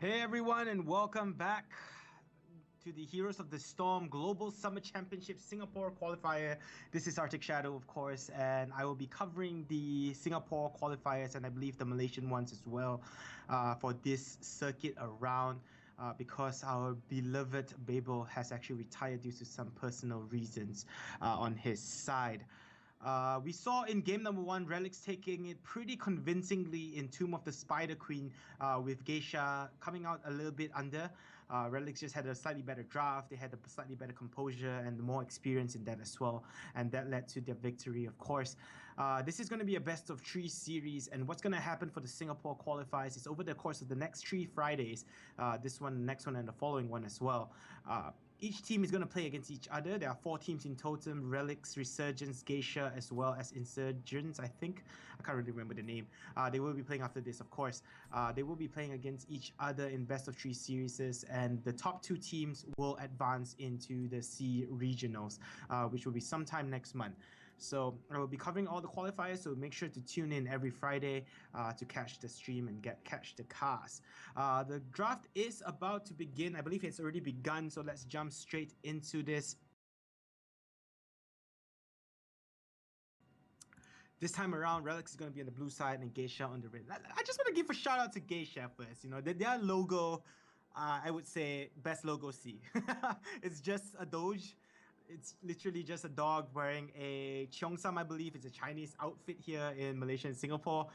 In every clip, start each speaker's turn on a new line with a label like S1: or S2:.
S1: Hey everyone, and welcome back to the Heroes of the Storm Global Summer Championship Singapore qualifier. This is Arctic Shadow, of course, and I will be covering the Singapore qualifiers and I believe the Malaysian ones as well for this circuit around. Because our beloved Babel has actually retired due to some personal reasons on his side. We saw in game number one, Relics taking it pretty convincingly in Tomb of the Spider Queen with Geisha coming out a little bit under. Relics just had a slightly better draft, they had a slightly better composure and more experience in that as well. And that led to their victory, of course. This is going to be a best of three series, and what's going to happen for the Singapore qualifiers is over the course of the next 3 Fridays, this one, next one, and the following one as well. Each team is going to play against each other. There are 4 teams in totem: Relics, Resurgence, Geisha, as well as Insurgents, I think. I can't really remember the name. They will be playing after this, of course. They will be playing against each other in best of 3 series, and the top 2 teams will advance into the C regionals, which will be sometime next month. So I will be covering all the qualifiers, so make sure to tune in every Friday to catch the stream and catch the cast. The draft is about to begin. I believe it's already begun, so let's jump straight into this. This time around, Relics is going to be on the blue side and Geisha on the red. I just want to give a shout out to Geisha first. You know, their logo, I would say, best logo C. It's just a Doge. It's literally just a dog wearing a cheongsam, I believe. It's a Chinese outfit here in Malaysia and Singapore.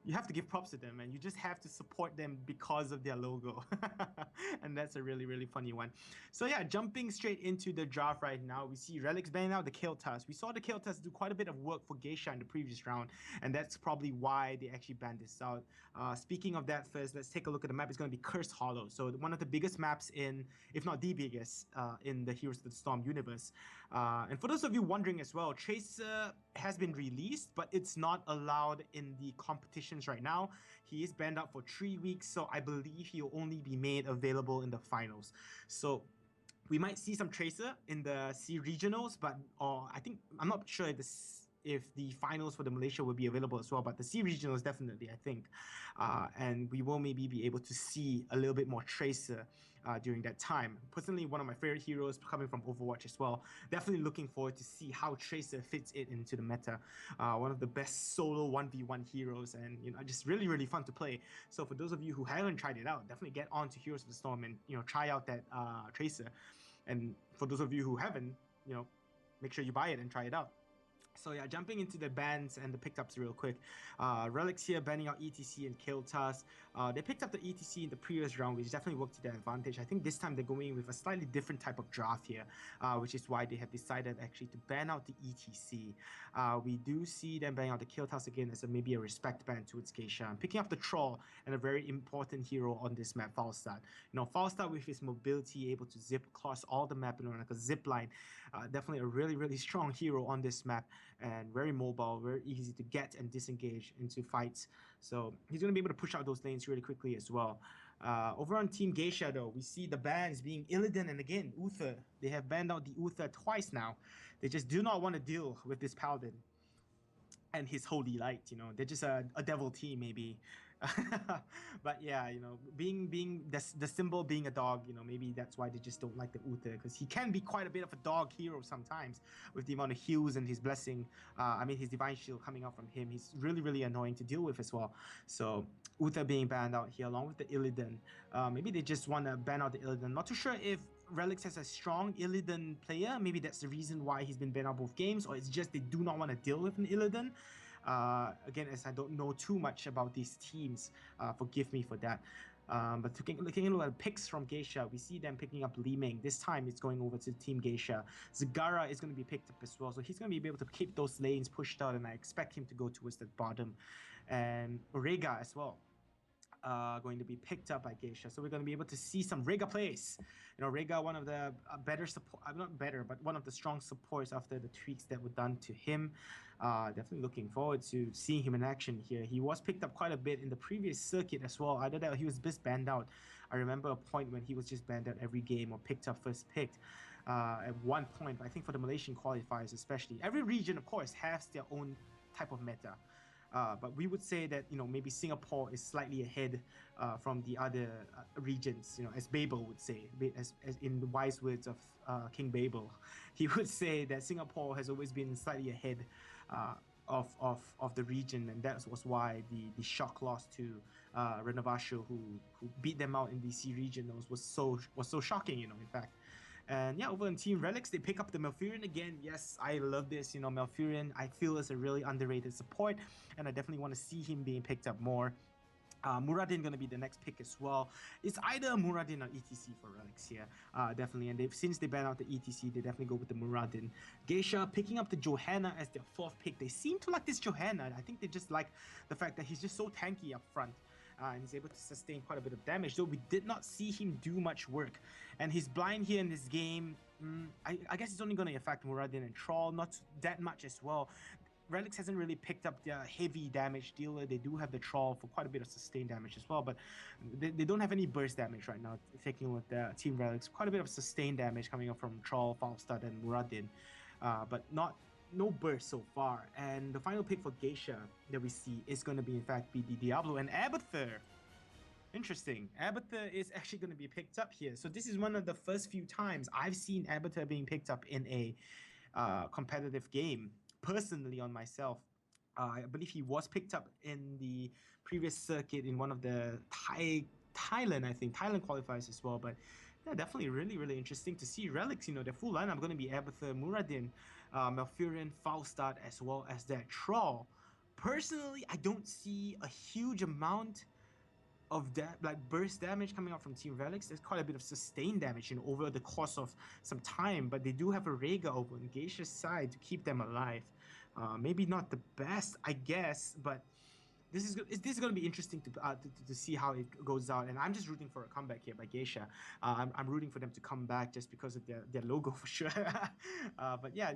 S1: You have to give props to them, and you just have to support them because of their logo. And that's a really, really funny one. So yeah, jumping straight into the draft right now, we see Relics banning out the Kael'thas. We saw the Kael'thas do quite a bit of work for Geisha in the previous round, and that's probably why they actually banned this out. Speaking of that first, let's take a look at the map. It's going to be Cursed Hollow. So one of the biggest maps in, if not the biggest, in the Heroes of the Storm universe. And for those of you wondering as well, Tracer has been released, but it's not allowed in the competitions right now. He is banned out for 3 weeks, so I believe he'll only be made available in the finals. So we might see some Tracer in the C regionals, but I'm not sure if the finals for the Malaysia will be available as well, but the C regionals definitely, I think. And we will maybe be able to see a little bit more Tracer during that time. Personally, one of my favorite heroes coming from Overwatch as well. Definitely looking forward to see how Tracer fits it into the meta. One of the best solo 1v1 heroes, and just really, really fun to play. So for those of you who haven't tried it out, definitely get on to Heroes of the Storm and try out that Tracer. And for those of you who haven't, make sure you buy it and try it out. So yeah, jumping into the bans and the pickups real quick. Relics here banning out ETC and Kael'thas. They picked up the ETC in the previous round, which definitely worked to their advantage. I think this time they're going with a slightly different type of draft here, which is why they have decided actually to ban out the ETC. We do see them banning out the Kael'thas again as maybe a respect ban towards Geisha. And picking up the Troll and a very important hero on this map, Falstad. Falstad with his mobility, able to zip across all the map, like a zip line. Definitely a really, really strong hero on this map, and very mobile, very easy to get and disengage into fights. So he's going to be able to push out those lanes really quickly as well. Over on Team Geisha, though, we see the bans being Illidan and again Uther. They have banned out the Uther twice now. They just do not want to deal with this Paladin and his holy light. They're just a devil team maybe. But yeah, being the symbol being a dog, maybe that's why they just don't like the Uther, because he can be quite a bit of a dog hero sometimes with the amount of heals and his blessing. His divine shield coming out from him. He's really, really annoying to deal with as well. So Uther being banned out here along with the Illidan. Maybe they just want to ban out the Illidan. Not too sure if Relics has a strong Illidan player. Maybe that's the reason why he's been banned out both games, or it's just they do not want to deal with an Illidan. Again, as I don't know too much about these teams, forgive me for that. But looking at picks from Geisha, we see them picking up Li Ming. This time it's going over to Team Geisha. Zagara is going to be picked up as well, so he's going to be able to keep those lanes pushed out, and I expect him to go towards the bottom. And Rega as well. Going to be picked up by Geisha. So we're going to be able to see some Rega plays. Rega, one of the better support, not better, but one of the strong supports after the tweaks that were done to him. Definitely looking forward to seeing him in action here. He was picked up quite a bit in the previous circuit as well. Either that or he was just banned out. I remember a point when he was just banned out every game or picked up first picked at one point. But I think for the Malaysian qualifiers especially, every region, of course, has their own type of meta. But we would say that maybe Singapore is slightly ahead from the other regions. As Babel would say, as in the wise words of King Babel, he would say that Singapore has always been slightly ahead of the region, and that was why the shock loss to Renovation, who beat them out in the C region, was so shocking. In fact. And yeah, over on Team Relics, they pick up the Malfurion again. Yes, I love this. Malfurion, I feel, is a really underrated support, and I definitely want to see him being picked up more. Muradin going to be the next pick as well. It's either Muradin or ETC for Relics here, definitely. And since they banned out the ETC, they definitely go with the Muradin. Geisha picking up the Johanna as their fourth pick. They seem to like this Johanna. I think they just like the fact that he's just so tanky up front. And he's able to sustain quite a bit of damage, though we did not see him do much work. And his blind here in this game, I guess it's only going to affect Muradin and Troll, not that much as well. Relics hasn't really picked up their heavy damage dealer. They do have the Troll for quite a bit of sustained damage as well, but they don't have any burst damage right now. Taking a look at the Team Relics, quite a bit of sustained damage coming up from Troll, Falstad, and Muradin, but no burst so far. And the final pick for Geisha that we see is going to be, in fact, be the Diablo and Abathur. Interesting. Abathur is actually going to be picked up here. So this is one of the first few times I've seen Abathur being picked up in a competitive game. Personally, on myself, I believe he was picked up in the previous circuit in one of the Thailand qualifiers as well. But yeah, definitely really, really interesting to see Relics. The full lineup going to be Abathur, Muradin, Malfurion, Falstad, as well as that Troll. Personally, I don't see a huge amount of that, like, burst damage coming out from Team Relics. There's quite a bit of sustained damage over the course of some time, but they do have a Rhaegar over on Geisha's side to keep them alive. Maybe not the best, I guess, but this is going to be interesting to see how it goes out. And I'm just rooting for a comeback here by Geisha. I'm rooting for them to come back just because of their logo for sure. But yeah,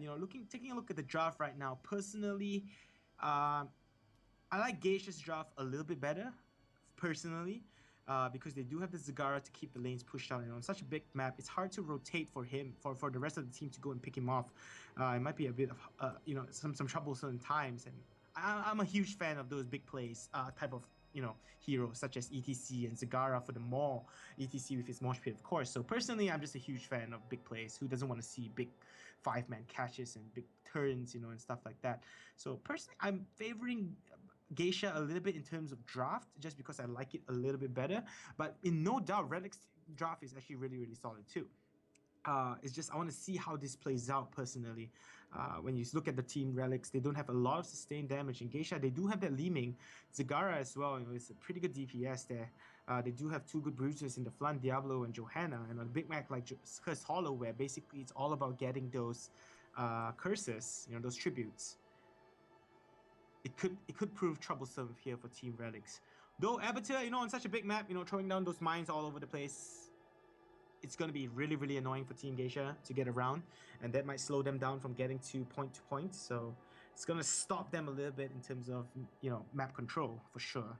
S1: taking a look at the draft right now, personally, I like Geisha's draft a little bit better, personally, because they do have the Zagara to keep the lanes pushed out. On such a big map, it's hard to rotate for him, for the rest of the team to go and pick him off. It might be a bit of some troublesome times, and I'm a huge fan of those big plays type of heroes, such as ETC and Zagara for the Maul, ETC with his Mosh Pit, of course. So personally, I'm just a huge fan of big plays. Who doesn't want to see big 5-man catches and big turns, and stuff like that? So personally, I'm favoring Geisha a little bit in terms of draft, just because I like it a little bit better. But in no doubt, Relic's draft is actually really, really solid too. It's just I want to see how this plays out personally. When you look at the Team Relics, they don't have a lot of sustained damage. In Geisha, they do have that Liming. Zagara as well, it's a pretty good DPS there. They do have two good bruisers in the front, Diablo and Johanna. And on a big map like Cursed Hollow, where basically it's all about getting those curses, those tributes. It could prove troublesome here for Team Relics. Though Abathur, on such a big map, throwing down those mines all over the place, it's going to be really, really annoying for Team Geisha to get around, and that might slow them down from getting to point. So it's going to stop them a little bit in terms of, map control for sure.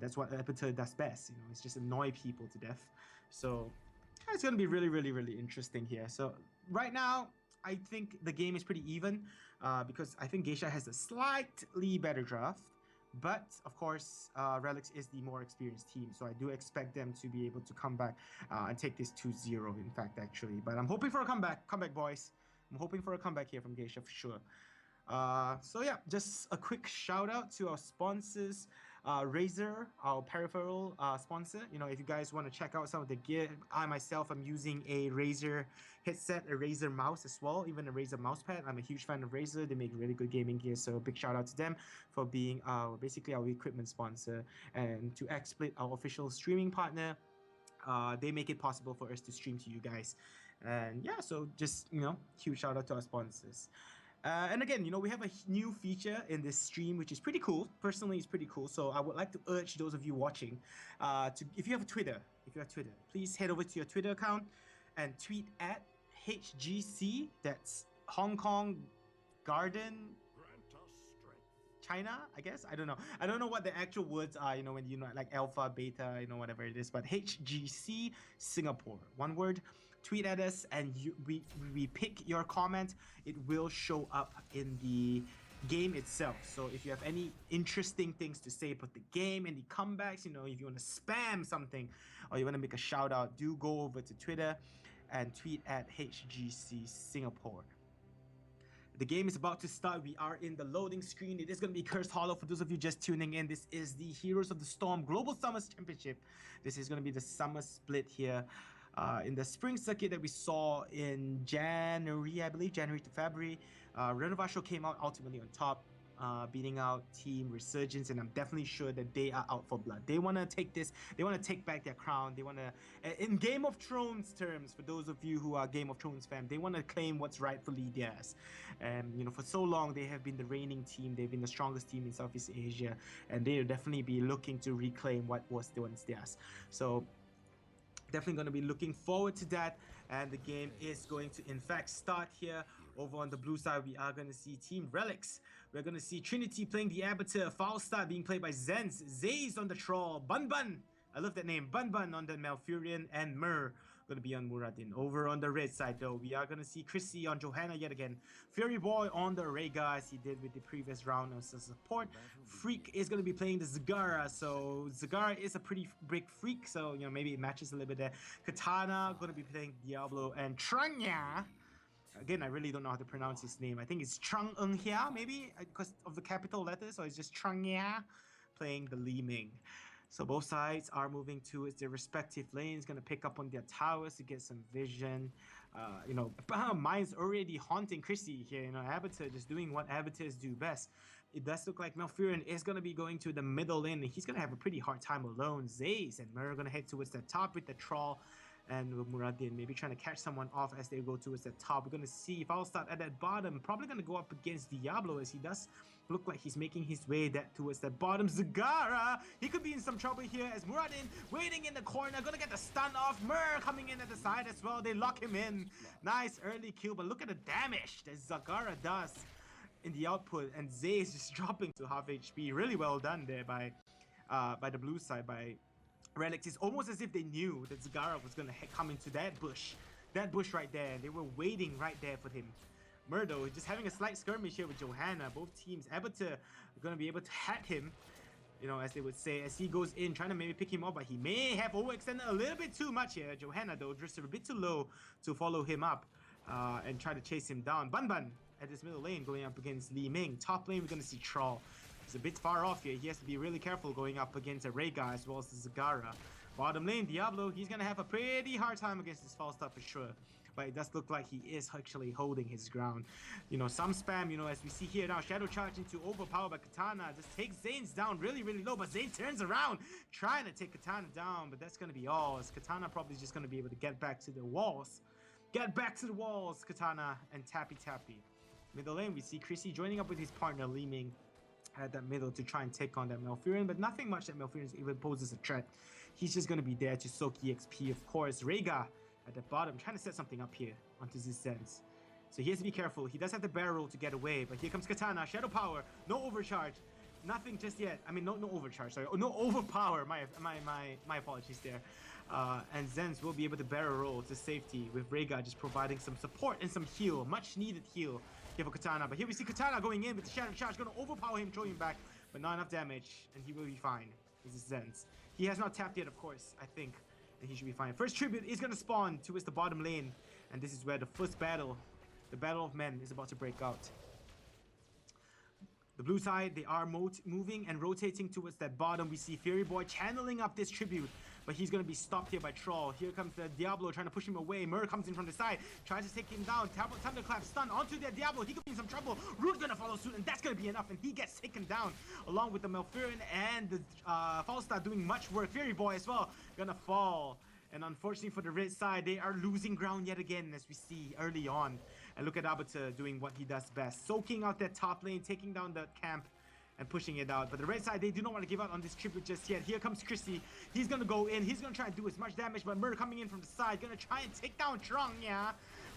S1: That's what Abathur does best. It's just annoy people to death. So it's going to be really, really, really interesting here. So right now, I think the game is pretty even, because I think Geisha has a slightly better draft. But, of course, Relics is the more experienced team, so I do expect them to be able to come back and take this 2-0, in fact, actually. But I'm hoping for a comeback. Comeback, boys. I'm hoping for a comeback here from Geisha for sure. So, yeah, just a quick shout-out to our sponsors. Razer, our peripheral sponsor. If you guys want to check out some of the gear, I myself am using a Razer headset, a Razer mouse as well, even a Razer mousepad. I'm a huge fan of Razer. They make really good gaming gear, so big shout out to them for being basically our equipment sponsor. And to XSplit, our official streaming partner, they make it possible for us to stream to you guys. And yeah, so just huge shout out to our sponsors. And again, we have a new feature in this stream, which is pretty cool. Personally, it's pretty cool. So I would like to urge those of you watching, if you have Twitter, please head over to your Twitter account and tweet at HGC. That's Hong Kong Garden China, I guess. I don't know. I don't know what the actual words are, when like alpha, beta, whatever it is. But HGC Singapore, one word. Tweet at us, and we pick your comment. It will show up in the game itself. So if you have any interesting things to say about the game, any comebacks, you know, if you want to spam something or you want to make a shout out, do go over to Twitter and tweet at HGC Singapore. The game is about to start. We are in the loading screen. It is going to be Cursed Hollow. For those of you just tuning in, this is the Heroes of the Storm Global Summers Championship. This is going to be the summer split here. In the spring circuit that we saw in January, I believe, January to February, Renovation came out ultimately on top, beating out Team Resurgence, and I'm definitely sure that they are out for blood. They want to take this, they want to take back their crown. They want to, in Game of Thrones terms, for those of you who are Game of Thrones fans, they want to claim what's rightfully theirs. And you know, for so long they have been the reigning team, they've been the strongest team in Southeast Asia, and they'll definitely be looking to reclaim what was once theirs. So definitely going to be looking forward to that, and the game is going to in fact start here. Over on the blue side, we are going to see Team Relics. We're going to see Trinity playing the Arbiter, Falstad being played by Zenz, Zaze on the Troll, Bun Bun, I love that name, Bun Bun on the Malfurion, and Mur going to be on Muradin. Over on the red side though, we are going to see Chrissy on Johanna yet again, Fury Boy on the Rhaegar as he did with the previous round as a support. Freak is going to be playing the Zagara, so Zagara is a pretty big freak, so you know, maybe it matches a little bit there. Katana going to be playing Diablo, and Tranya, again, I really don't know how to pronounce his name. I think it's Chung Eung Hia, maybe because of the capital letters, or it's just Tranya playing the Li Ming. So both sides are moving towards their respective lanes, going to pick up on their towers to get some vision. You know, mine's already haunting Chrissy here. You know, Arbiter just doing what Arbiters do best. It does look like Malfurion is going to be going to the middle lane, and he's going to have a pretty hard time alone. Zaze and Mur are going to head towards the top with the Troll, and Muradin maybe trying to catch someone off as they go towards the top. We're going to see Falstad at that bottom, probably going to go up against Diablo, as he does look like he's making his way towards the bottom. Zagara, he could be in some trouble here as Muradin waiting in the corner, gonna get the stun off. Mur coming in at the side as well. They lock him in. Nice early kill, but look at the damage that Zagara does in the output, and Zay is just dropping to half HP. Really well done there by the blue side, by Relics. It's almost as if they knew that Zagara was gonna come into that bush right there. They were waiting right there for him. Murdo just having a slight skirmish here with Johanna. Both teams, Arbiter are going to be able to hat him, you know, as they would say, as he goes in, trying to maybe pick him up, but he may have overextended a little bit too much here. Johanna, though, just a bit too low to follow him up and try to chase him down. Bun Bun at this middle lane going up against Li Ming. Top lane, we're going to see Troll. He's a bit far off here. He has to be really careful going up against a Rhaegar as well as the Zagara. Bottom lane, Diablo, he's going to have a pretty hard time against this Falstad for sure. But it does look like he is actually holding his ground. You know, some spam, you know, as we see here now, Shadow Charge into overpower by Katana. Just takes Zane's down really, really low, but Zane turns around, trying to take Katana down, but that's going to be all, as Katana probably just going to be able to get back to the walls. Get back to the walls, Katana, and Tappy. Middle lane, we see Chrissy joining up with his partner, Li Ming, at that middle to try and take on that Malfurion, but nothing much that Malfurion even poses a threat. He's just going to be there to soak EXP, of course. Rhaegar at the bottom, trying to set something up here onto his sense. So he has to be careful. He does have the barrel to get away, but here comes Katana, Shadow Power, no overcharge, nothing just yet. I mean, no overcharge, sorry, no overpower. My apologies there. And Zenz will be able to barrel roll to safety with Rhaegar just providing some support and some heal, much needed heal here for Katana. But here we see Katana going in with the Shadow Charge, going to overpower him, throw him back, but not enough damage, and he will be fine. This is Zenz. He has not tapped yet, of course, I think. And he should be fine. First tribute is going to spawn towards the bottom lane, and this is where the first battle, the battle of men, is about to break out. The blue side, they are moving and rotating towards that bottom. We see Fury Boy channeling up this tribute, but he's going to be stopped here by Troll. Here comes the Diablo trying to push him away. Mur comes in from the side, tries to take him down. Thunderclap stun onto the Diablo. He could be in some trouble. Root going to follow suit, and that's going to be enough, and he gets taken down along with the Malfurion and the Falstad doing much work. Fury Boy as well gonna fall. And unfortunately for the red side, they are losing ground yet again, as we see early on. And look at Arbiter doing what he does best, soaking out that top lane, taking down the camp and pushing it out. But the red side, they do not want to give out on this tribute just yet. Here comes Chrissy. He's going to go in. He's going to try and do as much damage, but Mur coming in from the side, going to try and take down Trong, yeah.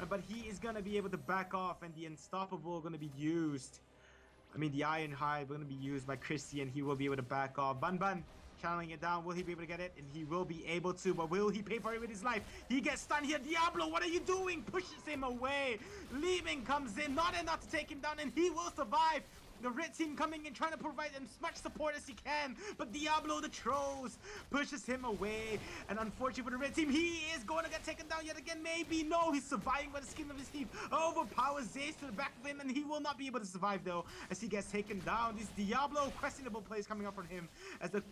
S1: But he is going to be able to back off, and the Unstoppable going to be used. I mean, the Iron Hive going to be used by Chrissy, and he will be able to back off. Bun Bun channeling it down. Will he be able to get it? And he will be able to, but will he pay for it with his life? He gets stunned here. Diablo, what are you doing? Pushes him away. Leaving comes in, not enough to take him down, and he will survive. The red team coming in, trying to provide as much support as he can, but Diablo the Trolls pushes him away, and unfortunately for the red team, he is going to get taken down yet again. Maybe, no, he's surviving by the skin of his teeth. Overpowers Zace to the back of him, and he will not be able to survive though, as he gets taken down. This Diablo questionable plays coming up from him, as the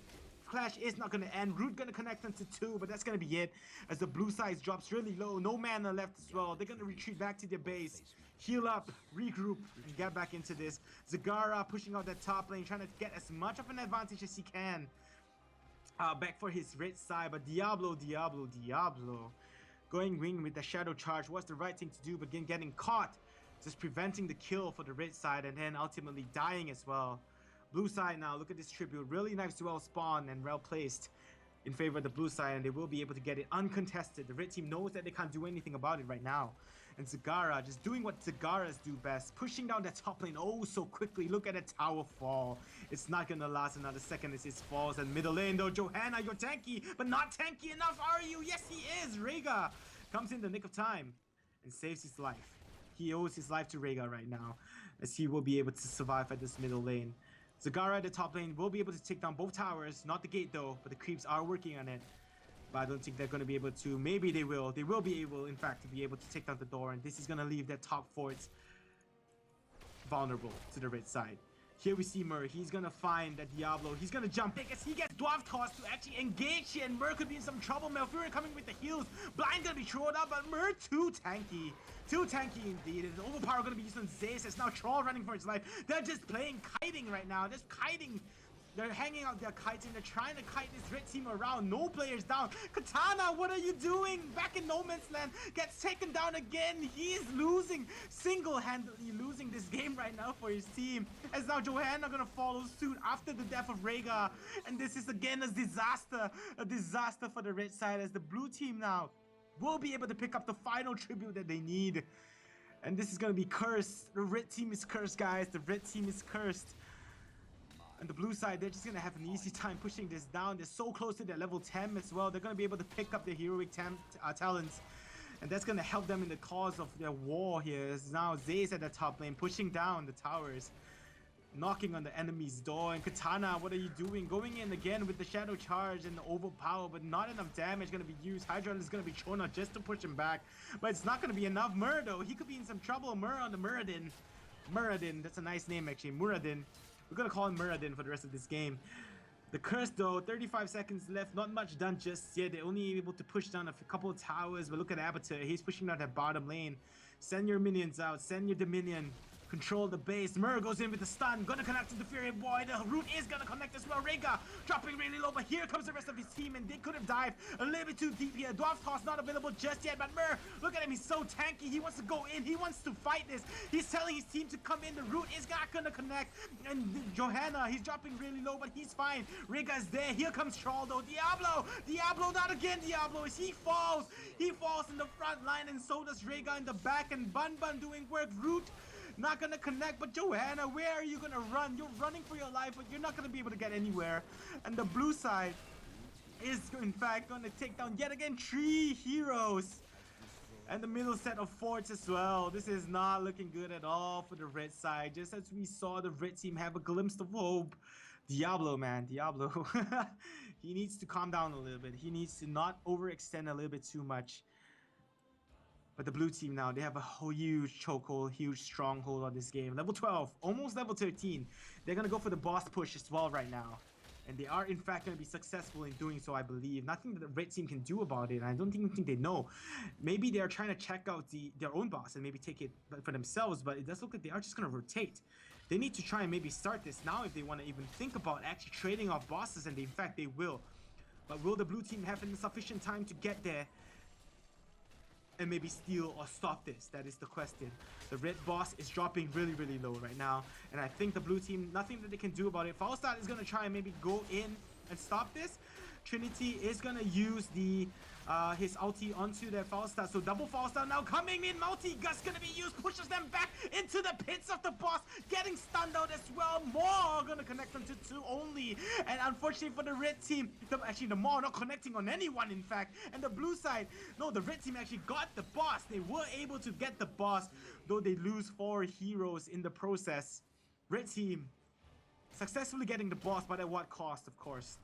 S1: clash is not going to end. Root going to connect into 2, but that's going to be it, as the blue side drops really low. No mana left as well. They're going to retreat back to their base, heal up, regroup, and get back into this. Zagara pushing out that top lane, trying to get as much of an advantage as he can back for his red side. But Diablo going wing with the shadow charge was the right thing to do, but again getting caught, just preventing the kill for the red side, and then ultimately dying as well. Blue side now, look at this tribute. Really nice, well spawned and well placed in favor of the blue side, and they will be able to get it uncontested. The red team knows that they can't do anything about it right now. And Zagara just doing what Zagaras do best, pushing down that top lane oh so quickly. Look at the tower fall. It's not gonna last another second as it falls. And middle lane though, Johanna, you're tanky, but not tanky enough, are you? Yes, he is. Rhaegar comes in the nick of time and saves his life. He owes his life to Rhaegar right now, as he will be able to survive at this middle lane. Zagara at the top lane will be able to take down both towers. Not the gate though, but the creeps are working on it. But I don't think they're going to be able to. Maybe they will. They will be able, in fact, to be able to take down the door. And this is going to leave their top forts vulnerable to the red side. Here we see Mur. He's going to find that Diablo. He's going to jump in as he gets Dwarf Toss to actually engage here. And Mur could be in some trouble. Malfurion coming with the heals. Blind going to be thrown up, but Mur too tanky. Too tanky indeed. His overpower going to be used on Zace. It's now Troll running for his life. They're just playing kiting right now. Just kiting. They're hanging out their kites and they're trying to kite this red team around. No players down. Katana, what are you doing? Back in no man's land. Gets taken down again. He's losing. Single-handedly losing this game right now for his team. As now Johanna gonna follow suit after the death of Rhaegar. And this is again a disaster. A disaster for the red side, as the blue team now will be able to pick up the final tribute that they need. And this is gonna be cursed. The red team is cursed, guys. The red team is cursed. And the blue side, they're just going to have an easy time pushing this down. They're so close to their level 10 as well. They're going to be able to pick up their heroic talents. And that's going to help them in the cause of their war here. As now Zaze at the top lane, pushing down the towers, knocking on the enemy's door. And Katana, what are you doing? Going in again with the shadow charge and the overpower, but not enough damage going to be used. Hydra is going to be thrown out just to push him back. But it's not going to be enough. Mur, though, he could be in some trouble. Mur on the Muradin. Muradin, that's a nice name actually. Muradin. We're gonna call him Muradin for the rest of this game. The curse though, 35 seconds left, not much done just yet. They're only able to push down a couple of towers, but look at Abatur, he's pushing out that bottom lane. Send your minions out, send your Dominion. Control the base. Mur goes in with the stun. Gonna connect to the Fury Boy. The root is gonna connect as well. Rhaegar dropping really low, but here comes the rest of his team, and they could have dived a little bit too deep here. Dwarf Toss not available just yet, but Mur, look at him. He's so tanky. He wants to go in. He wants to fight this. He's telling his team to come in. The root is not gonna connect. And Johanna, he's dropping really low, but he's fine. Rhaegar's there. Here comes Troll though. Diablo, not again. Diablo, as he falls. He falls in the front line, and so does Rhaegar in the back, and Bun doing work. Root not gonna connect, but Johanna, where are you gonna run? You're running for your life, but you're not gonna be able to get anywhere. And the blue side is in fact going to take down yet again 3 heroes and the middle set of forts as well. This is not looking good at all for the red side, just as we saw the red team have a glimpse of hope. Diablo, man, Diablo. He needs to calm down a little bit. He needs to not overextend a little bit too much. But the blue team now, they have a whole huge chokehold, huge stronghold on this game. Level 12, almost level 13. They're going to go for the boss push as well right now. And they are in fact going to be successful in doing so, I believe. Nothing that the red team can do about it, and I don't even think they know. Maybe they're trying to check out their own boss and maybe take it for themselves, but it does look like they are just going to rotate. They need to try and maybe start this now if they want to even think about actually trading off bosses, and in fact they will. But will the blue team have sufficient time to get there and maybe steal or stop this? That is the question. The red boss is dropping really, really low right now, and I think the blue team, nothing that they can do about it. Falstad is going to try and maybe go in and stop this. Trinity is going to use the his ulti onto their Falstad, so double Falstad now coming in. Multi-Gust going to be used, pushes them back into the pits of the boss, getting stunned out as well. Maw going to connect them to 2 only, and unfortunately for the red team, actually the Maw not connecting on anyone in fact. And the blue side, no, the red team actually got the boss. They were able to get the boss, though they lose 4 heroes in the process. Red team successfully getting the boss, but at what cost, of course.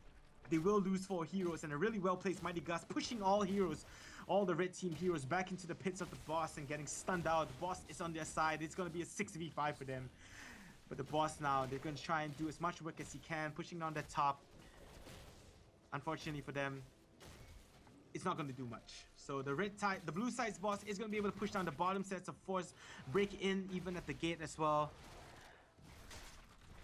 S1: They will lose 4 heroes and a really well-placed Mighty Gus pushing all heroes, all the red team heroes back into the pits of the boss and getting stunned out. The boss is on their side. It's going to be a 6v5 for them. But the boss now, they're going to try and do as much work as he can, pushing down the top. Unfortunately for them, it's not going to do much. So the blue side's boss is going to be able to push down the bottom sets of force, break in even at the gate as well.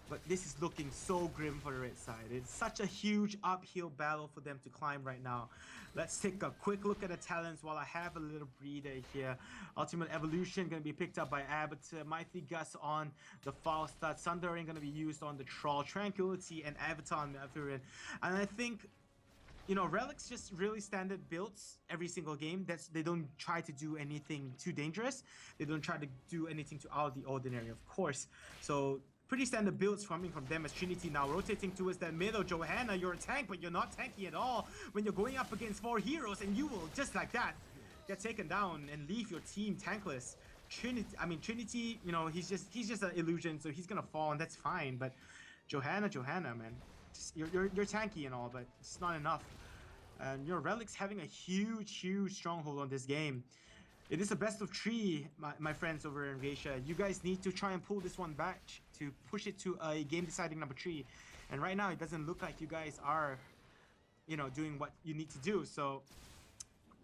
S1: But this is looking so grim for the red side. It's such a huge uphill battle for them to climb right now. Let's take a quick look at the talents while I have a little breather here. Ultimate Evolution going to be picked up by Avatar. Mighty Gus on the Falstad. Sundering going to be used on the Troll. Tranquility and Avatar on Malfurion. And I think, you know, Relics just really standard builds every single game. They don't try to do anything too dangerous. They don't try to do anything too out of the ordinary, of course. So pretty standard builds coming from them as Trinity now rotating towards that middle. Johanna, you're a tank, but you're not tanky at all when you're going up against 4 heroes, and you will, just like that, get taken down and leave your team tankless. Trinity, you know, he's just an illusion, so he's gonna fall, and that's fine. But Johanna, man, you're tanky and all, but it's not enough. And your Relics having a huge stronghold on this game. It is a best of 3, my friends over in GEIshas. You guys need to try and pull this one back to push it to a game deciding number 3. And right now it doesn't look like you guys are, you know, doing what you need to do. So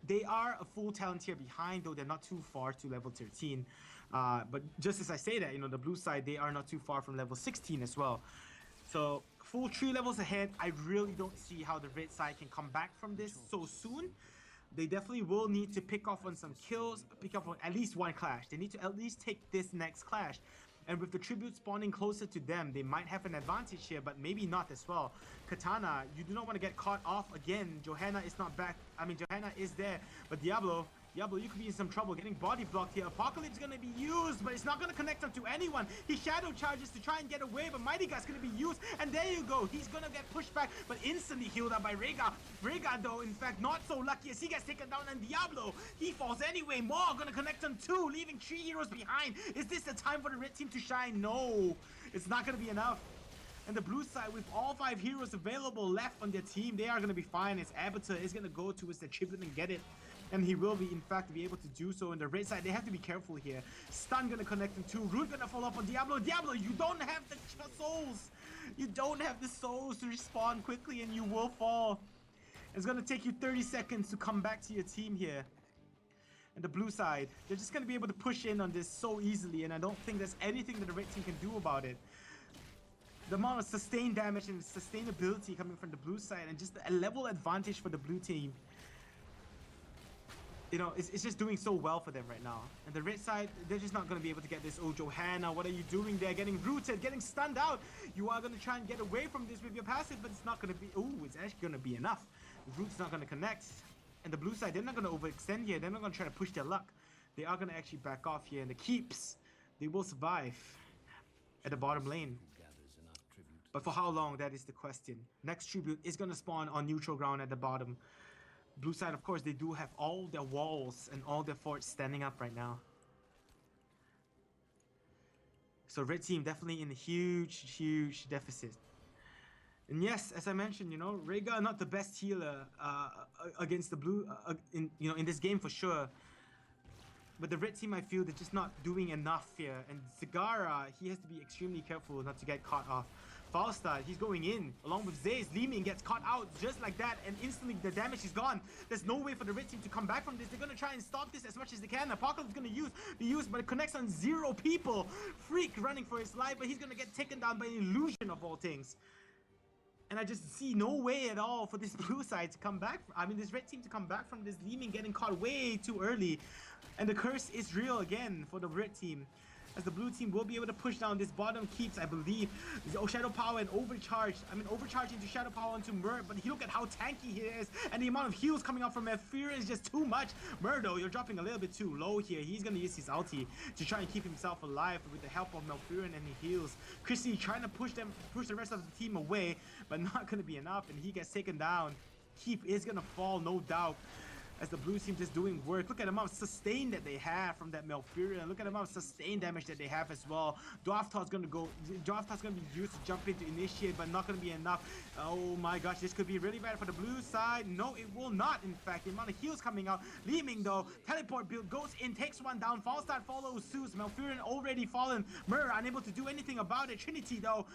S1: they are a full talent tier behind, though they're not too far to level 13. But just as I say that, you know, the blue side, they are not too far from level 16 as well. So full 3 levels ahead. I really don't see how the red side can come back from this so soon. They definitely will need to pick off on some kills, pick up on at least 1 clash. They need to at least take this next clash. And with the tribute spawning closer to them, they might have an advantage here, but maybe not as well. Katana, you do not want to get caught off again. Johanna is not back. Johanna is there, but Diablo, you could be in some trouble getting body blocked here. Apocalypse is going to be used, but it's not going to connect onto anyone. He shadow charges to try and get away, but Mighty Gus is going to be used, and there you go. He's going to get pushed back, but instantly healed up by Rhaegar. Rhaegar, though, in fact, not so lucky as he gets taken down, and Diablo, he falls anyway. Maw going to connect on 2, leaving 3 heroes behind. Is this the time for the red team to shine? No, it's not going to be enough. And the blue side, with all 5 heroes available left on their team, they are going to be fine, as Avatar is going to go towards the tribute and get it. And he will be, in fact, be able to do so. In the red side, they have to be careful here. Stun gonna connect in 2. Root gonna follow up on Diablo. Diablo, you don't have the souls. You don't have the souls to respawn quickly, and you will fall. It's gonna take you 30 seconds to come back to your team here. And the blue side, they're just gonna be able to push in on this so easily, and I don't think there's anything that the red team can do about it. The amount of sustained damage and sustainability coming from the blue side, and just a level advantage for the blue team. You know, it's just doing so well for them right now. And the red side, they're just not going to be able to get this. Oh, Johanna, what are you doing there? Getting rooted, getting stunned out. You are going to try and get away from this with your passive, but it's not going to be... Oh, it's actually going to be enough. The root's not going to connect. And the blue side, they're not going to overextend here. They're not going to try to push their luck. They are going to actually back off here. And the keeps, they will survive at the bottom lane. But for how long, that is the question. Next tribute is going to spawn on neutral ground at the bottom. Blue side, of course, they do have all their walls and all their forts standing up right now. So red team definitely in a huge deficit. And yes, as I mentioned, you know, Rhaegar not the best healer against the blue in this game for sure. But the red team, I feel, they're just not doing enough here. And Zagara, he has to be extremely careful not to get caught off. Falstad, he's going in along with Zaze. Leeming gets caught out just like that, and instantly the damage is gone. There's no way for the red team to come back from this. They're gonna try and stop this as much as they can. Apocalypse is gonna be used, but it connects on 0 people. Freak running for his life, but he's gonna get taken down by an illusion of all things. And I just see no way at all for this blue side to come back. This red team to come back from this. Leeming getting caught way too early, and the curse is real again for the red team. As the blue team will be able to push down this bottom keeps, I believe. Shadow Power and overcharge. Overcharge into Shadow Power onto Mur, but look at how tanky he is. And the amount of heals coming out from Malfurion is just too much. Murdo, you're dropping a little bit too low here. He's going to use his ulti to try and keep himself alive with the help of Malfurion, and he heals. Chrissy trying to push the rest of the team away, but not going to be enough, and he gets taken down. Keep is going to fall, no doubt. as the blue team just doing work. Look at the amount of sustain that they have from that Malfurion. Look at the amount of sustain damage that they have as well. Dwarf Toss gonna be used to jump in to initiate, but not gonna be enough. Oh my gosh, this could be really bad for the blue side. No, it will not. In fact, the amount of heals coming out. Li Ming though, teleport build goes in, takes one down. False Start follows suit. Malfurion already fallen. Mur unable to do anything about it. Trinity though,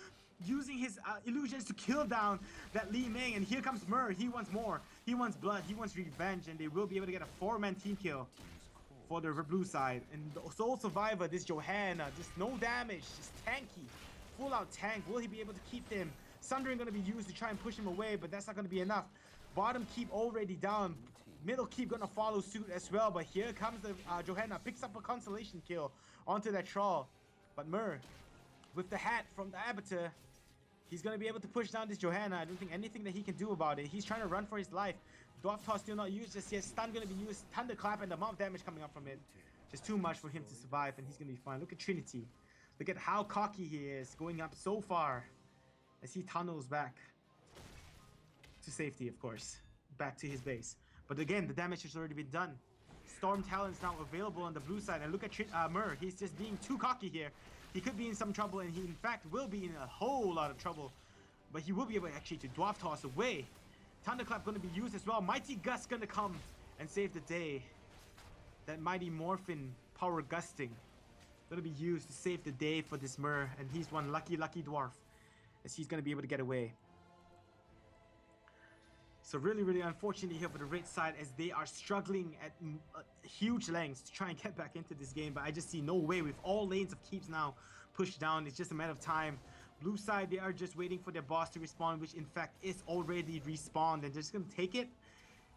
S1: using his illusions to kill down that Li Ming, and here comes Mur. He wants more. He wants blood. He wants revenge, and they will be able to get a 4-man team kill for the blue side. And the sole survivor, this Johanna, just no damage, just tanky, full out tank. Will he be able to keep them? Sundering gonna be used to try and push him away, but that's not gonna be enough. Bottom keep already down. Middle keep gonna follow suit as well, but here comes the Johanna, picks up a consolation kill onto that troll. But Mur, with the hat from the Abatur, he's going to be able to push down this Johanna. I don't think anything that he can do about it. He's trying to run for his life. Dwarf Toss still not used just yet. Stun going to be used. Thunderclap, and the amount of damage coming up from it, just too much for him to survive, and he's going to be fine. Look at Trinity. Look at how cocky he is, going up so far as he tunnels back to safety, of course, back to his base. But again, the damage has already been done. Storm Talon's now available on the blue side, and look at Mur. He's just being too cocky here. He could be in some trouble, and he in fact will be in a whole lot of trouble. But he will be able actually to Dwarf Toss away. Thunderclap going to be used as well. Mighty Gust going to come and save the day. That Mighty Morphin Power Gusting going to be used to save the day for this Mur. And he's one lucky dwarf, as he's going to be able to get away. So really unfortunately here for the red side, as they are struggling at huge lengths to try and get back into this game. But I just see no way with all lanes of keeps now pushed down. It's just a matter of time. Blue side, they are just waiting for their boss to respawn, which in fact is already respawned. And they're just going to take it,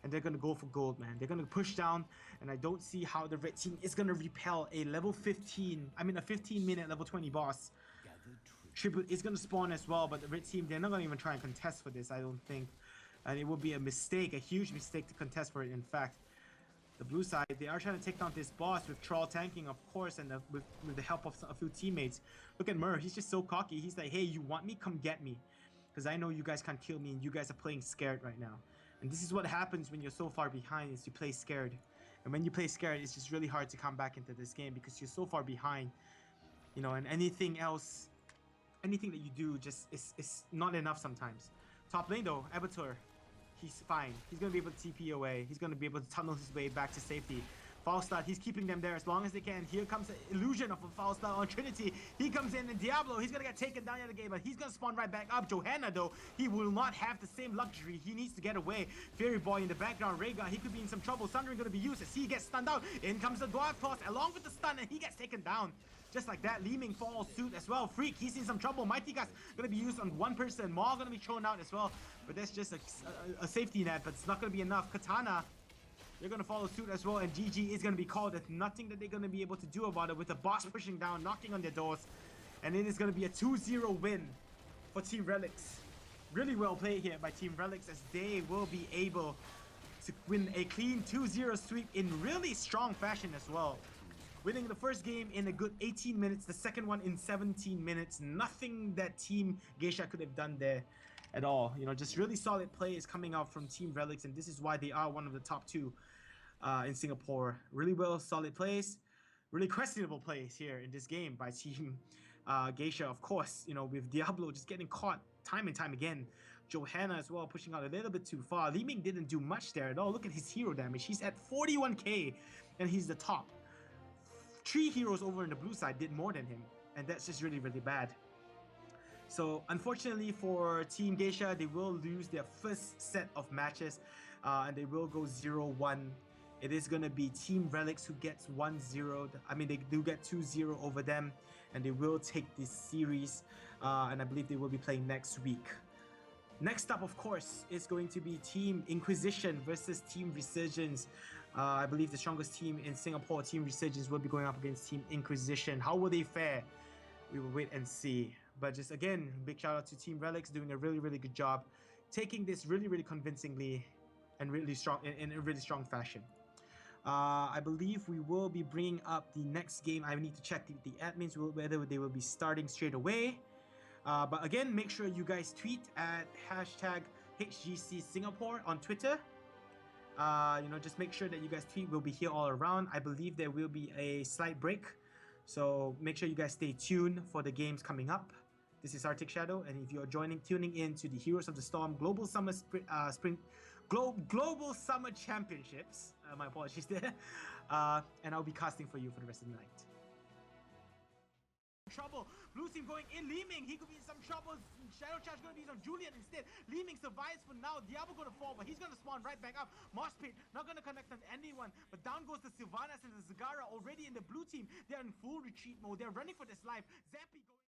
S1: and they're going to go for gold, man. They're going to push down, and I don't see how the red team is going to repel a level 15, I mean a 15-minute level 20 boss. Tribute is going to spawn as well, but the red team, they're not going to even try and contest for this, I don't think. And it would be a mistake, a huge mistake to contest for it. In fact, the blue side, they are trying to take down this boss with Troll tanking, of course, and with the help of a few teammates. Look at Mur, he's just so cocky. He's like, hey, you want me? Come get me. Because I know you guys can't kill me, and you guys are playing scared right now. And this is what happens when you're so far behind, is you play scared. And when you play scared, it's just really hard to come back into this game because you're so far behind. You know, and anything else, anything that you do just is not enough sometimes. Top lane though, Abatur. He's fine. He's going to be able to TP away. He's going to be able to tunnel his way back to safety. False Start, he's keeping them there as long as they can. Here comes the illusion of a False Start on Trinity. He comes in, and Diablo, he's going to get taken down yet again, but he's going to spawn right back up. Johanna, though, he will not have the same luxury. He needs to get away. Fairy Boy in the background. Rhaegar, he could be in some trouble. Sundering going to be used as he gets stunned out. In comes the Dwarf Toss along with the stun, and he gets taken down. Just like that, Li Ming follows suit as well. Freak, he's in some trouble. Mighty Gust gonna be used on one person. Maul gonna be thrown out as well. But that's just a safety net, but it's not gonna be enough. Katana, they're gonna follow suit as well, and GG is gonna be called. There's nothing that they're gonna be able to do about it with the boss pushing down, knocking on their doors. And it is gonna be a 2-0 win for Team Relics. Really well played here by Team Relics, as they will be able to win a clean 2-0 sweep in really strong fashion as well. Winning the first game in a good 18 minutes, the second one in 17 minutes. Nothing that Team Geisha could have done there at all. You know, just really solid play is coming out from Team Relics, and this is why they are one of the top 2 in Singapore. Really well, solid plays. Really questionable plays here in this game by Team Geisha, of course. You know, with Diablo just getting caught time and time again. Johanna as well pushing out a little bit too far. Li Ming didn't do much there at all. Look at his hero damage. He's at 41k, and he's the top. 3 heroes over in the blue side did more than him, and that's just really bad. So unfortunately for Team Geisha, they will lose their first set of matches, and they will go 0-1. It is going to be Team Relics who gets 1-0. I mean, they do get 2-0 over them, and they will take this series, and I believe they will be playing next week. Next up, of course, is going to be Team Inquisition versus Team Resurgence. I believe the strongest team in Singapore, Team Resurgence, will be going up against Team Inquisition. How will they fare? We will wait and see. But just again, big shout out to Team Relics doing a really good job, taking this really convincingly and really strong in a really strong fashion. I believe we will be bringing up the next game. I need to check the admins whether they will be starting straight away. But again, make sure you guys tweet at #HGC Singapore on Twitter. You know, just make sure that you guys tweet. We'll be here all around. I believe there will be a slight break, so make sure you guys stay tuned for the games coming up. This is Arctic Shadow, and if you're tuning in to the Heroes of the Storm Global Summer Global Summer Championships, my apologies there, and I'll be casting for you for the rest of the night. Trouble. Blue team going in. Li-Ming, he could be in some trouble. Shadow Charge going to be on Julian instead. Li-Ming survives for now. Diablo going to fall, but he's going to spawn right back up. Mosh Pit not going to connect on anyone, but down goes the Sylvanas and the Zagara already in the blue team. They're in full retreat mode. They're running for this life. Zappy going